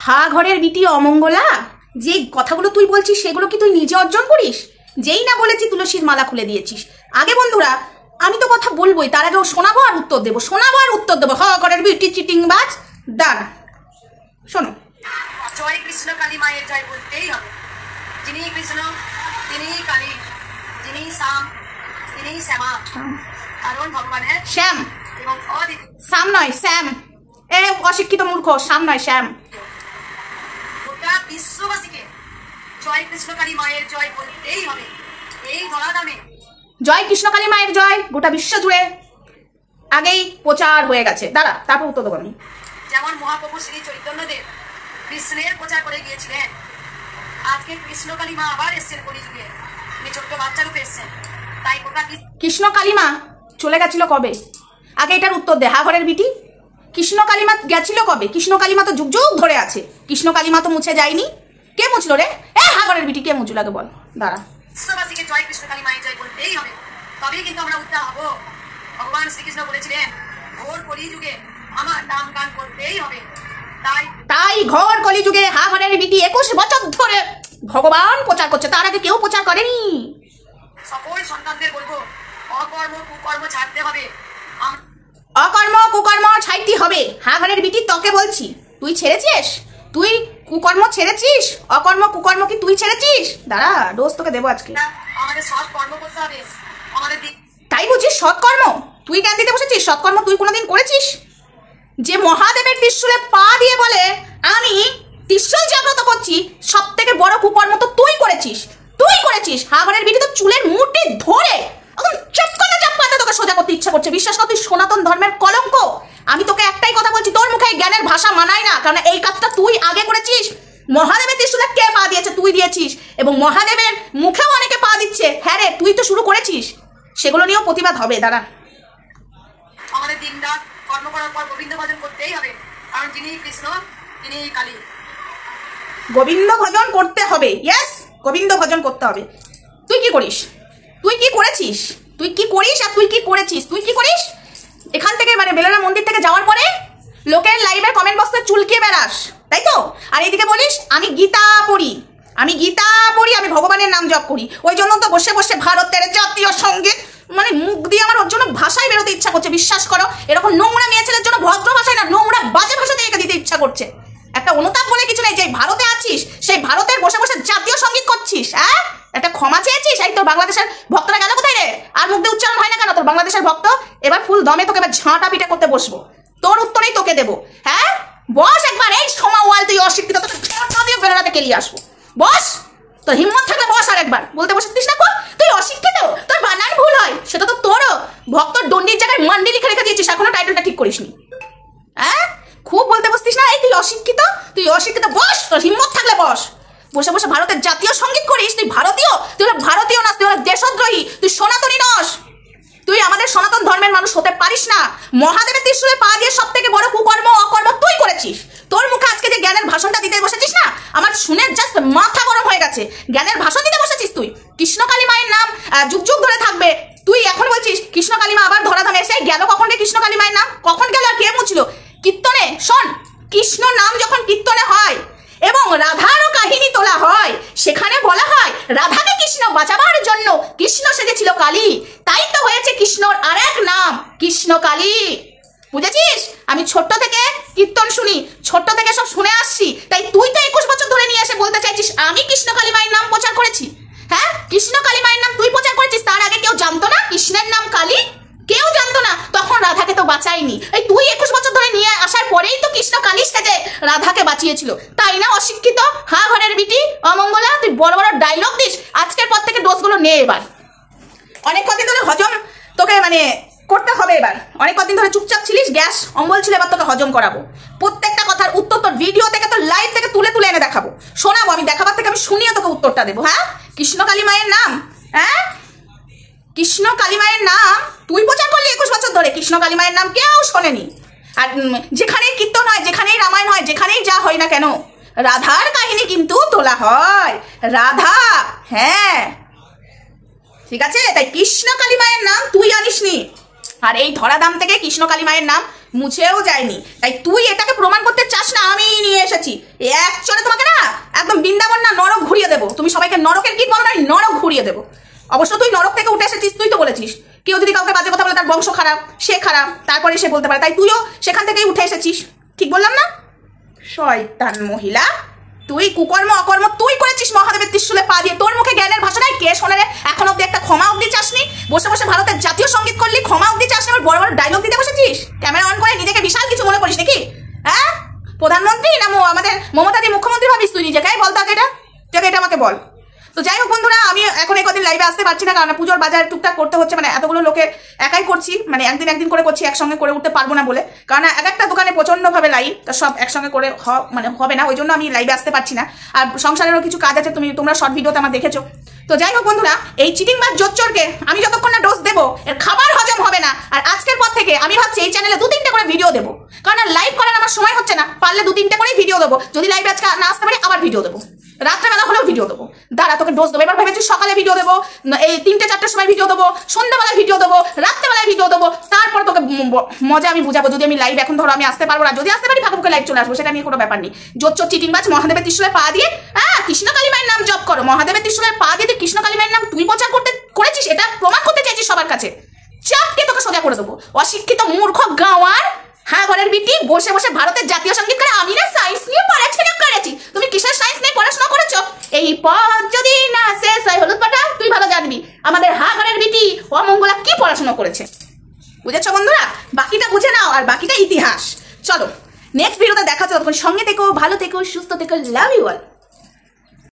হা ঘরের বিটি অমঙ্গলা, যে কথাগুলো তুই বলছিস সেগুলো কি তুই নিজে অর্জন করিস? যেই না বলেছি তুলসীর মালা খুলে দিয়েছিস। আগে বন্ধুরা আমি তো কথা বলবোই, তার আগেও শোনাবো আর উত্তর দেবো, শোনাবো আর উত্তর দেবো। হা ঘরের বিটি চিটিংবাজ দাঁড়া শোনো। জয় কৃষ্ণ কালী মায়ের জয় বলতেই হবে। যিনি কৃষ্ণ তিনি কালী, যিনি শ্যাম তিনি শ্যামা, কারণ ভগবানের শ্যাম এবং শ্যাম নয় শ্যাম, এ অশিক্ষিত মূর্খ, শ্যাম নয় শ্যাম। গোটা বিশ্ববাসীকে জয় কৃষ্ণ কালী মায়ের জয় বলতেই হবে। এই ধরাধামে জয় কৃষ্ণ কালী মায়ের জয় গোটা বিশ্ব জুড়ে আগেই প্রচার হয়ে গেছে। দাঁড়া তারপর উত্তর দেবো আমি। যেমন মহাপ্রভু শ্রী চৈতন্যদেব কৃষ্ণের প্রচার করে গিয়েছিলেন, আজকে কৃষ্ণ কালী মা আবার এসছেন কলিযুগে, তিনি ছোট্ট বাচ্চা রূপে এসছেন। তাই গোটা কৃষ্ণ কালীমা চলে গেছিল কবে? আগে এটার উত্তর দে হা ঘরের বিটি। কৃষ্ণ কালীমা গেছিল কবে? কৃষ্ণ কালীমা তো যুগ যুগ ধরে আছে, কৃষ্ণ কালীমা তো মুছে যায়নি। কে মুছলো রে? এ হা ঘরের বিটি কে মুছলো আগে বল। দাঁড়া, বিশ্ববাসীকে জয় কৃষ্ণ কালী মায়ের জয় বলতেই হবে, তবেই কিন্তু আমরা উদ্ধার হব। ভগবান শ্রীকৃষ্ণ বলেছিলেন ঘোর কলিযুগে আমার নাম গান করতেই হবে। তাই ঘোর কলিযুগে হা ঘরের বিটি 21 বছর ধরে ভগবান প্রচার করছে, তার আগে কেউ প্রচার করেনি। সকল সন্তানদের বলবো অকর্ম কুকর্ম ছাড়তে হবে। অকর্ম কুকর্ম ছাড়তে হবে। হা ঘরের বিটি তোকে বলছি, তুই ছেড়েছিস? তুই কুকর্ম ছেড়েছিস? অকর্ম কুকর্ম কি তুই ছেড়েছিস? দাঁড়া ডোজ তোকে দেবো আজকে। আমাদের সৎ কর্ম করতে হবে। আমাদের তাই বুঝিস সৎকর্ম? তুই জ্ঞান দিতে বসেছিস? সৎকর্ম তুই কোনোদিন করেছিস? যে মহাদেবের ত্রিশূলে পা দিয়ে বলে আমি ত্রিশূল জাগ্রত করছি, সব থেকে বড় কুকর্ম তো তুই করেছিস। তুই করেছিস। হা ঘরের বিটি তো চুলের মুঠি ধরে এখন চপকাতে চপকাতে তোকে সোজা করতে ইচ্ছা করছে। বিশ্বাস কর তুই সনাতন ধর্মের কলঙ্ক। আমি তোকে একটাই কথা বলছি, তোর মুখে জ্ঞানের ভাষা মানায় না, কারণ এই কাজটা তুই আগে করেছিস। মহাদেবের ত্রিশূলে কে পা দিয়েছে? তুই দিয়েছিস, এবং মহাদেবের মুখেও অনেকে পা দিচ্ছে। হ্যাঁ রে, তুই তো শুরু করেছিস। সেগুলো নিয়েও প্রতিবাদ হবে। দাঁড়া, আমাদের দিন রাত কর্ম করার পর গোবিন্দ ভজন করতেই হবে, কারণ যিনি কৃষ্ণ তিনি কালী। গোবিন্দ ভজন করতে হবে। ইয়েস, গোবিন্দ ভজন করতে হবে। তুই কি করিস? তুই কি করেছিস? তুই কি করিস আর তুই কি করেছিস? তুই কি করিস? এখান থেকে মানে বেলুড়া মন্দির থেকে যাওয়ার পরে লোকের লাইভের কমেন্ট বক্সে চুলকিয়ে বেড়াস, তাই তো? আর এইদিকে বলিস আমি গীতা পড়ি, আমি গীতা পড়ি, আমি ভগবানের নাম জপ করি। ওই জন্য তো বসে বসে ভারতের জাতীয় সঙ্গীত মানে মুখ দিয়ে আমার ওর জন্য ভাষায় বেরোতে ইচ্ছা করছে। বিশ্বাস করো, এরকম নোংরা মেয়ে ছেলের জন্য ভদ্র ভাষায় না, নোংরা বাজে ভাষাতে এঁকে দিতে ইচ্ছা করছে। একটা অনুতাপ বলে কিছু নেই। যে ভারতে আছিস সেই ভারতের বসে বসে জাতীয় সঙ্গীত করছিস। হ্যাঁ, একটা ক্ষমা চেয়েছিস। এই তোর বাংলাদেশের ভক্তরা গেল কোথায় রে? আর মুখ দিয়ে উচ্চারণ হয় না কেন তোর বাংলাদেশের ভক্ত? এবার ফুল দমে তোকে এবার ঝাঁটা পিটা করতে বসবো, তোর উত্তরেই তোকে দেবো। হ্যাঁ বস একবার। এই সমা ওয়াল তুই অশিক্ষিত, দিয়ে বেরোনাতে কেলিয়ে আসবো। বস, তোর হিম্মত থাকলে বস। আর একবার বলতে বসেছিস না তুই অশিক্ষিত, তোর বানান ভুল হয়, সেটা তো তোরও। ভক্তর দণ্ডির জায়গায় মান্ডি লিখে রেখে দিয়েছিস, এখনো টাইটেলটা ঠিক করিসনি। হ্যাঁ, খুব বলতে বসতিস না। এই তুই অশিক্ষিত, তুই অশিক্ষিত। বস, তোর হিম্মত থাকলে বস। বসে বসে ভারতের জাতীয় সঙ্গীত করিস। তুই ভারতীয়, তুই ভারতীয় নাস, তুই দেশদ্রোহী, তুই সনাতনী নস। তুই আমাদের সনাতন ধর্মের মানুষ হতে পারিস না। মহাদেবের ত্রিশূলে পা দিয়ে সব থেকে বড় কুকর্ম অকর্ম তুই করেছিস। তোর মুখে আজকে যে জ্ঞানের ভাষণটা দিতে বসেছিস না, আমার শুনে জাস্ট মাথা গরম হয়ে গেছে। জ্ঞানের ভাষণ দিতে বসেছিস তুই। কৃষ্ণ কালী মায়ের নাম যুগ যুগ ধরে থাকবে। তুই এখন বলছিস কৃষ্ণ কালী মা আবার ধরাধামে এসে গেল। কখন রে কৃষ্ণ কালী মায়ের নাম? কখন গেল আর কে মুছলো? কীর্তনে শোন, কৃষ্ণ নাম যখন কীর্তনে হয় এবং রাধারও কাহিনী তোলা হয়, সেখানে বলা হয় রাধাকে কৃষ্ণ বাঁচাবার জন্য কৃষ্ণ সেজেছিল কালী। তাই তো হয়েছে কৃষ্ণর আর এক নাম কৃষ্ণ কালী। বুঝেছিস? আমি ছোট্ট থেকে কীর্তন শুনি, ছোট্ট থেকে সব শুনে আসছি। তাই তুই তো 21 বছর ধরে নিয়ে এসে বলতে চাইছিস আমি কৃষ্ণ কালী মায়ের নাম প্রচার করেছি। হ্যাঁ, কৃষ্ণ কালী মায়ের নাম তুই প্রচার করেছিস। তার আগে কেউ জানতো না কৃষ্ণের নাম কালী? কেউ জানতো না। তখন রাধাকে তো বাঁচায়নি। এই তুই 21 বছর ধরে নিয়ে আসার পরেই তো কৃষ্ণ কালী সেজে রাধাকে বাঁচিয়েছিল, তাই না? অশিক্ষিত হা ঘরের বিটি অমঙ্গলা, তুই বড় বড় ডায়লগ দিস। আজকের পর থেকে ডোজগুলো নে এবার। অনেক কদিন ধরে হজম তোকে মানে করতে হবে এবার। অনেক কদিন ধরে চুপচাপ ছিলিস, গ্যাস অম্বল ছিল, এবার তোকে হজম করাবো। প্রত্যেকটা কথার উত্তর তোর ভিডিও থেকে, তোর লাইভ থেকে তুলে তুলে এনে দেখাবো, শোনাবো। আমি দেখাবার থেকে আমি শুনিয়ে তোকে উত্তরটা দেবো। হ্যাঁ, কৃষ্ণ কালী মায়ের নাম, হ্যাঁ কৃষ্ণ কালী মায়ের নাম তুই প্রচার করলি 21 বছর ধরে। কৃষ্ণ কালী মায়ের নাম কেউ শোনেনি। আর যেখানেই কীর্তন হয়, যেখানেই রামায়ণ হয়, যেখানেই যা হয় না কেন, রাধার কাহিনী কিন্তু তোলা হয়। রাধা, হ্যাঁ ঠিক আছে। তাই কৃষ্ণ কালী মায়ের নাম তুই আনিসনি। আর এই ধরাধাম থেকে কৃষ্ণ কালী মায়ের নাম মুছেও যায়নি। তাই তুই এটাকে প্রমাণ করতে চাস না, আমি নিয়ে এসেছি একচরে তোমাকে না একদম বৃন্দাবন না নরক ঘুরিয়ে দেবো। তুমি সবাইকে নরকের গীত বলো না, নরক ঘুরিয়ে দেবো। অবশ্য তুই নরক থেকে উঠে এসেছিস, তুই তো বলেছিস কেউ যদি কাউকে বাজে কথা বলে তার বংশ খারাপ, সে খারাপ, তারপরে সে বলতে পারে। তাই তুইও সেখান থেকেই উঠে এসেছিস, ঠিক বললাম না? শয়তান মহিলা, তুই কুকর্ম অকর্ম তুই করেছিস মহাদেবের ত্রিশূলে পা দিয়ে। তোর মুখে জ্ঞানের ভাষণায় কে শোনে রে? এখন অব্দি একটা ক্ষমা অব্দি চাসনি, বসে বসে ভারতের জাতীয় সঙ্গীত করলি, ক্ষমা অব্দি চাসনি, আবার বড় বড় ডায়লগ দিতে বসেছিস। ক্যামেরা অন করে নিজেকে বিশাল কিছু মনে করিস নাকি? হ্যাঁ, প্রধানমন্ত্রী না আমাদের মমতাদি মুখ্যমন্ত্রী ভাবিস তুই নিজেকে? বল তাকে এটা আমাকে বল। তো যাই হোক বন্ধুরা, আমি এখন এই কদিন লাইভে আসতে পারছি না, কারণ পুজোর বাজার টুকটাক করতে হচ্ছে। মানে এতগুলো লোকে একাই করছি, মানে একদিন করে করছি, একসঙ্গে করে উঠতে পারবো না বলে। কারণ এক একটা দোকানে প্রচন্ডভাবে লাইভ, তো সব একসঙ্গে করে মানে হবে না, ওই জন্য আমি লাইভে আসতে পারছি না। আর সংসারেরও কিছু কাজ আছে, তোমরা শর্ট ভিডিওতে আমার দেখেছো। তো যাই হোক বন্ধুরা, এই চিটিং বাজ জোচ্চোরকে আমি যতক্ষণ না ডোজ দেবো এর খাবার হজম হবে না। আর আজকের পর থেকে আমি ভাবছি এই চ্যানেলে 2-3টে করে ভিডিও দেবো, কারণ লাইভ করার আমার সময় হচ্ছে না। পারলে 2-3টে করেই ভিডিও দেবো, যদি লাইভে আজকে না আসতে পারি আবার ভিডিও দেবো, রাত্রেবেলা হলেও ভিডিও দেবো। দাঁড়া, তোকে ডোজ দেবো। এবার ভেবেছি সকালে ভিডিও দেবো, এই 3-4টার সময় ভিডিও দেবো, সন্ধ্যাবেলায় ভিডিও দেবো, রাত্রেবেলায় ভিডিও দেবো, তারপর তোকে মজা আমি বুঝাবো। যদি আমি লাইভ এখন ধরো আমি আসতে পারবো না, যদি আসতে পারি ফাঁকা লাইভ চলে আসবো, সেটা নিয়ে কোনো ব্যাপার নেই। জোচ্চোর চিটিংবাজ মহাদেবের ত্রিশূলে পা দিয়ে কৃষ্ণ কালী মায়ের নাম জপ করো। মহাদেবের ত্রিশূলে পা দিয়ে কৃষ্ণ কালী মায়ের নাম তুই প্রচার করেছিস, এটা প্রমাণ করতে চাইছিস সবার কাছে। চাপকে তোকে সোজা করে দেবো, অশিক্ষিত মূর্খ গাঁওয়ার হ্যাঁ ঘরের বিটি, বসে বসে ভারতের জাতীয় সঙ্গীত করে। আমি না সায়েন্স নিয়ে পড়াশোনা করেছি, তুমি কিসের সায়েন্স নিয়ে পড়াশোনা করেছো? এই পথ যদি না শেষ হয় হলুদ পাটা, তুই ভালো জানবি আমাদের হা ঘরের বিটি অমঙ্গলা কি পড়াশোনা করেছে। বুঝেছো বন্ধুরা? বাকিটা বুঝে নাও, আর বাকিটা ইতিহাস। চলো নেক্সট ভিডিওতে দেখা যাবে, তখন সঙ্গে থেকো, ভালো থেকো, সুস্থ থেকো, লাভ ইউ অল।